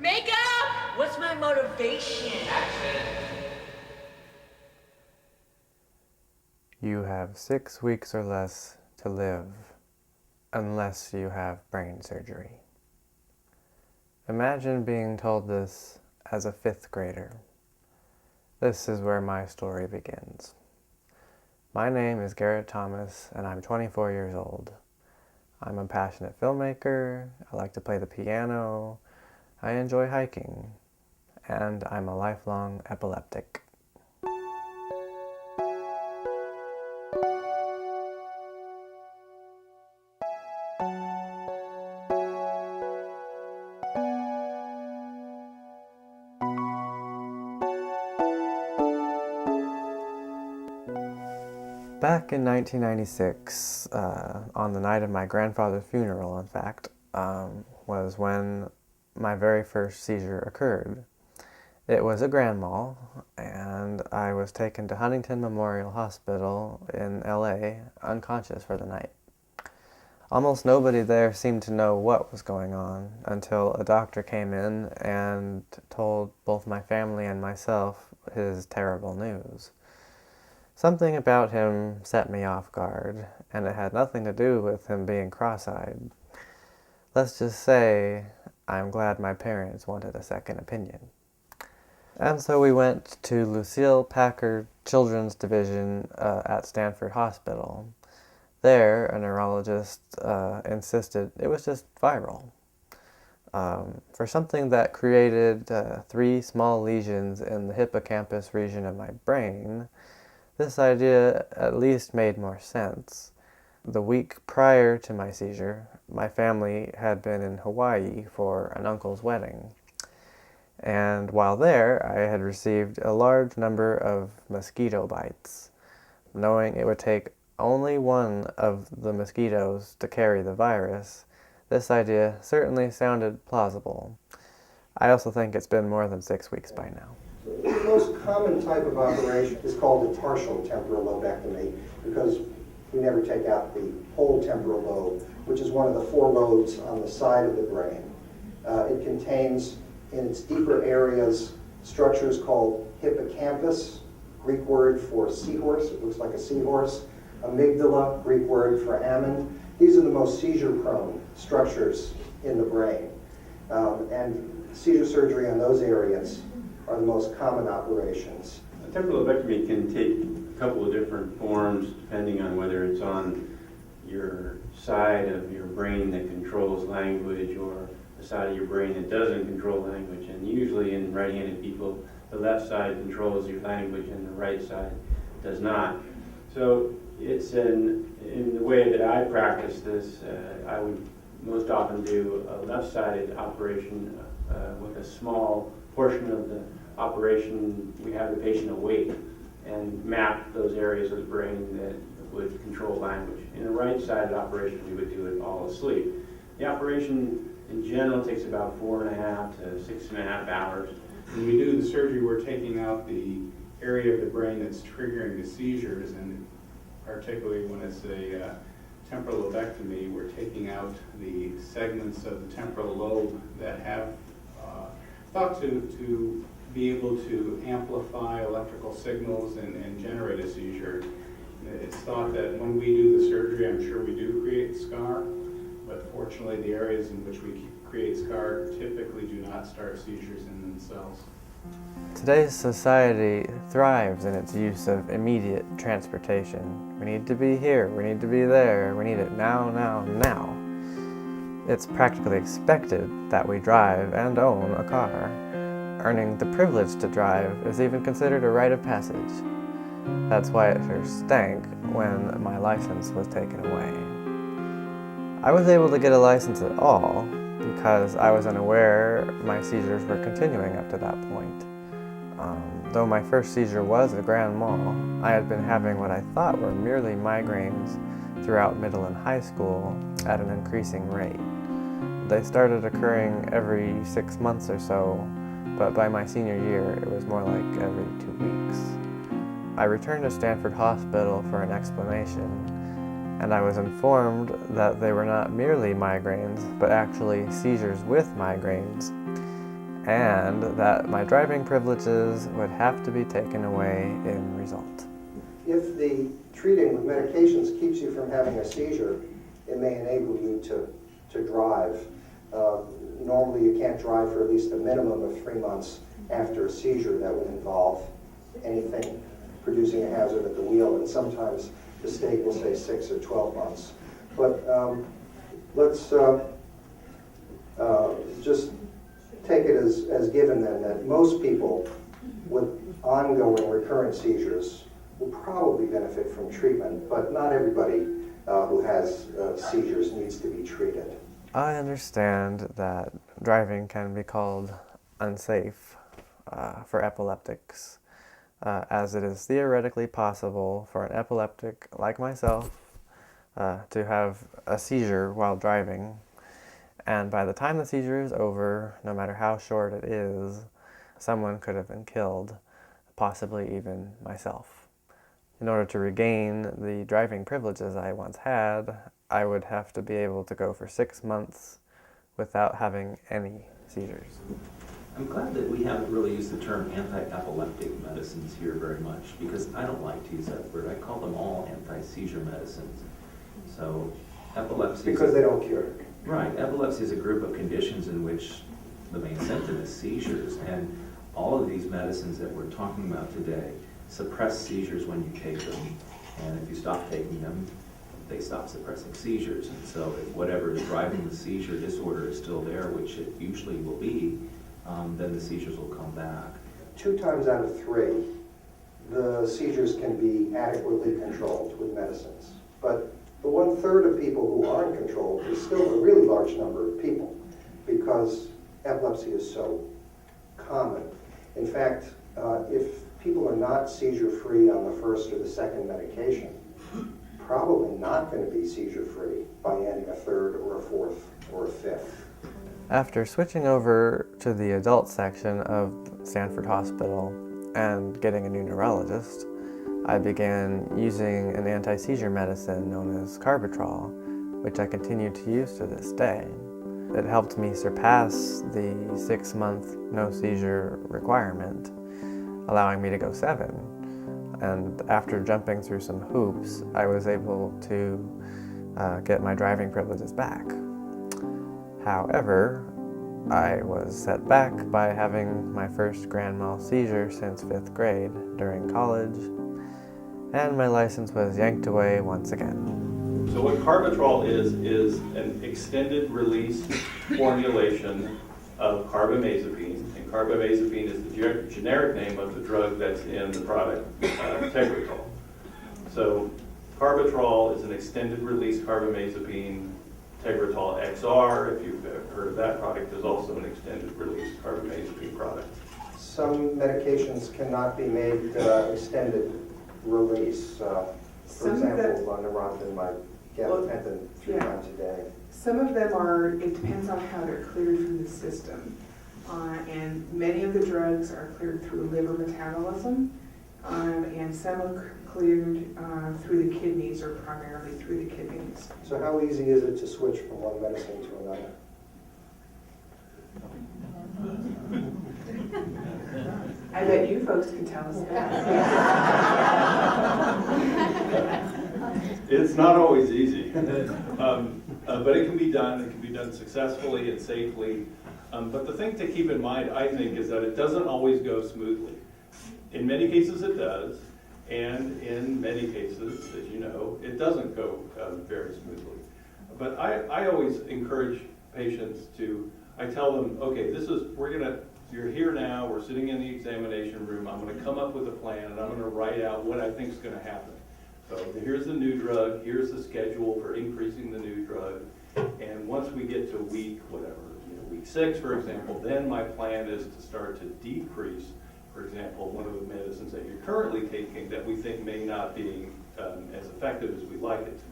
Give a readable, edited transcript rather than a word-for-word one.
Makeup! What's my motivation? Action. You have 6 weeks or less to live, unless you have brain surgery. Imagine being told this as a 5th grader. This is where my story begins. My name is Garett Thomas, and I'm 24 years old. I'm a passionate filmmaker, I like to play the piano, I enjoy hiking, and I'm a lifelong epileptic. Back in 1996, on the night of my grandfather's funeral, in fact, was when my very first seizure occurred. It was a grand mal, and I was taken to Huntington Memorial Hospital in LA, unconscious for the night. Almost nobody there seemed to know what was going on until a doctor came in and told both my family and myself his terrible news. Something about him set me off guard, and it had nothing to do with him being cross-eyed. Let's just say I'm glad my parents wanted a second opinion. And so we went to Lucille Packard Children's Division at Stanford Hospital. There, a neurologist insisted it was just viral. For something that created 3 small lesions in the hippocampus region of my brain, this idea at least made more sense. The week prior to my seizure, my family had been in Hawaii for an uncle's wedding. And while there, I had received a large number of mosquito bites. Knowing it would take only one of the mosquitoes to carry the virus, this idea certainly sounded plausible. I also think it's been more than 6 weeks by now. The most common type of operation is called the partial temporal lobectomy because we never take out the whole temporal lobe, which is one of the 4 lobes on the side of the brain. It contains, in its deeper areas, structures called hippocampus, Greek word for seahorse, it looks like a seahorse, amygdala, Greek word for almond. These are the most seizure-prone structures in the brain. And seizure surgery on those areas are the most common operations. A temporal lobectomy can take a couple of different forms depending on whether it's on your side of your brain that controls language or the side of your brain that doesn't control language. And usually in right-handed people, the left side controls your language and the right side does not. So it's in the way that I practice this, I would most often do a left-sided operation with a small portion of the operation. We have the patient awake and map those areas of the brain that would control language. In a right-sided operation, we would do it all asleep. The operation in general takes about 4.5 to 6.5 hours. When we do the surgery, we're taking out the area of the brain that's triggering the seizures, and particularly when it's a temporal lobectomy, we're taking out the segments of the temporal lobe that have thought to be able to amplify electrical signals and generate a seizure. It's thought that when we do the surgery, I'm sure we do create scar, but fortunately the areas in which we create scar typically do not start seizures in themselves. Today's society thrives in its use of immediate transportation. We need to be here, we need to be there, we need it now, now, now. It's practically expected that we drive and own a car. Earning the privilege to drive is even considered a rite of passage. That's why it sure stank when my license was taken away. I was able to get a license at all because I was unaware my seizures were continuing up to that point. Though my first seizure was a grand mal, I had been having what I thought were merely migraines throughout middle and high school at an increasing rate. They started occurring every 6 months or so, but by my senior year, it was more like every 2 weeks. I returned to Stanford Hospital for an explanation, and I was informed that they were not merely migraines, but actually seizures with migraines, and that my driving privileges would have to be taken away in result. If the treating with medications keeps you from having a seizure, it may enable you to drive. Normally you can't drive for at least a minimum of 3 months after a seizure that would involve anything producing a hazard at the wheel, and sometimes the state will say 6 or 12 months. But let's just take it as given then that most people with ongoing recurrent seizures will probably benefit from treatment, but not everybody who has seizures needs to be treated. I understand that driving can be called unsafe for epileptics, as it is theoretically possible for an epileptic like myself to have a seizure while driving, and by the time the seizure is over, no matter how short it is, someone could have been killed, possibly even myself. In order to regain the driving privileges I once had, I would have to be able to go for 6 months without having any seizures. I'm glad that we haven't really used the term anti-epileptic medicines here very much, because I don't like to use that word. I call them all anti-seizure medicines. So epilepsy... Because they don't cure. Right. Epilepsy is a group of conditions in which the main symptom is seizures, and all of these medicines that we're talking about today suppress seizures when you take them, and if you stop taking them, they stop suppressing seizures. And so if whatever is driving the seizure disorder is still there, which it usually will be, then the seizures will come back. 2 times out of 3, the seizures can be adequately controlled with medicines. But the 1/3 of people who aren't controlled is still a really large number of people because epilepsy is so common. In fact, if people are not seizure-free on the first or the second medication, probably not going to be seizure-free by adding a 3rd or a 4th or a 5th. After switching over to the adult section of Stanford Hospital and getting a new neurologist, I began using an anti-seizure medicine known as carbitrol, which I continue to use to this day. It helped me surpass the 6-month no-seizure requirement, allowing me to go 7. And after jumping through some hoops, I was able to get my driving privileges back. However, I was set back by having my first grand mal seizure since 5th grade during college, and my license was yanked away once again. So what carbitrol is an extended release formulation of carbamazepine, and carbamazepine is the generic name of the drug that's in the product, Tegretol. So carbitrol is an extended release carbamazepine. Tegretol XR, if you've heard of that product, is also an extended release carbamazepine product. Some medications cannot be made extended release. For example, Neurontin might gabapentin 3 times a day. Some of them are, it depends on how they're cleared through the system. And many of the drugs are cleared through liver metabolism, and some are cleared through the kidneys, or primarily through the kidneys. So how easy is it to switch from one medicine to another? I bet you folks can tell us that. It's not always easy, but it can be done. It can be done successfully and safely. But the thing to keep in mind, I think, is that it doesn't always go smoothly. In many cases it does, and in many cases, as you know, it doesn't go very smoothly. But I always encourage patients I tell them, okay, you're here now, we're sitting in the examination room, I'm going to come up with a plan, and I'm going to write out what I think is going to happen. So here's the new drug, here's the schedule for increasing the new drug, and once we get to week 6, for example, then my plan is to start to decrease, for example, one of the medicines that you're currently taking that we think may not be as effective as we'd like it to